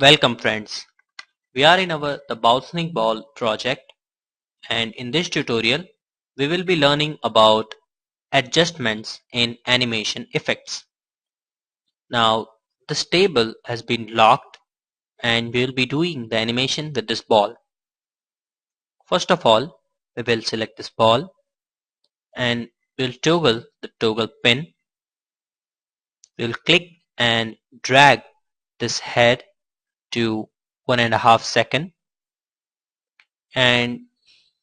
Welcome friends. We are in our the bouncing ball project, and in this tutorial we will be learning about adjustments in animation effects. Now this table has been locked and we will be doing the animation with this ball. First of all, we will select this ball and we'll toggle the toggle pin. We'll click and drag this head to 1.5 seconds, and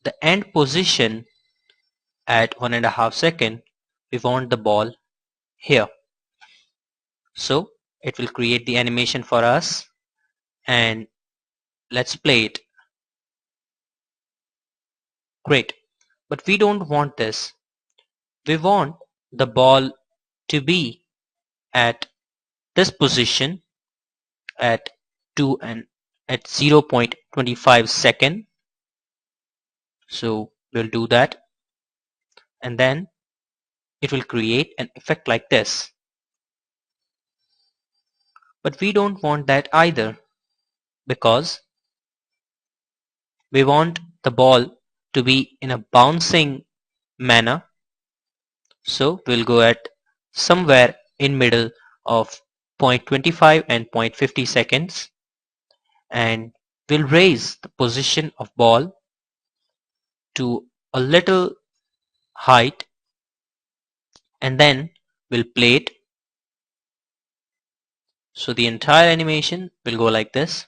the end position at 1.5 seconds, we want the ball here. So it will create the animation for us, and let's play it. Great. But we don't want this. We want the ball to be at this position at 2 and at 0.25 second. So we'll do that, and then it will create an effect like this. But we don't want that either, because we want the ball to be in a bouncing manner. So we'll go at somewhere in middle of 0.25 and 0.50 seconds, and we'll raise the position of ball to a little height, and then we'll play it. So the entire animation will go like this.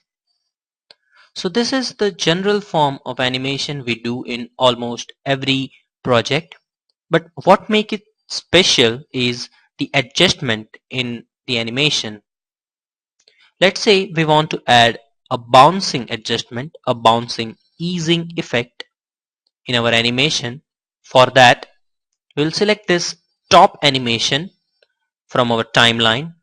So this is the general form of animation we do in almost every project. But what makes it special is the adjustment in the animation. Let's say we want to add a bouncing adjustment, a bouncing easing effect in our animation. For that, we'll select this top animation from our timeline,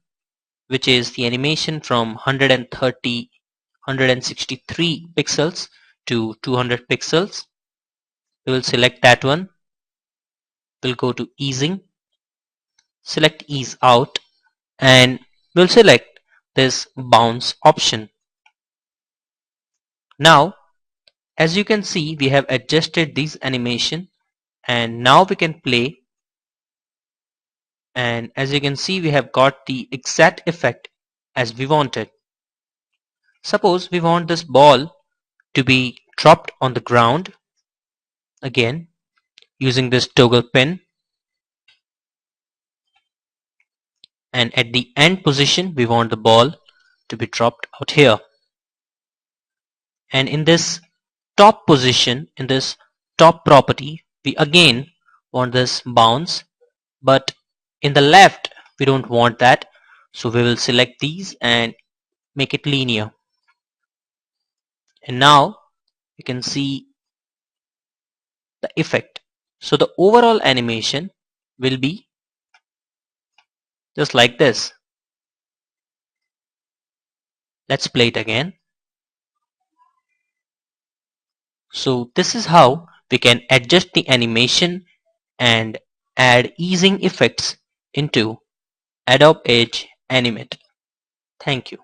which is the animation from 163 pixels to 200 pixels. We will select that one. We'll go to easing, select ease out, and we'll select this bounce option. Now, as you can see, we have adjusted this animation, and now we can play, and as you can see, we have got the exact effect as we wanted. Suppose we want this ball to be dropped on the ground. Again, using this toggle pin, and at the end position we want the ball to be dropped out here, and in this top position, in this top property, we again want this bounce, but in the left we don't want that, so we will select these and make it linear, and now you can see the effect. So the overall animation will be just like this. Let's play it again. So this is how we can adjust the animation and add easing effects into Adobe Edge Animate. Thank you.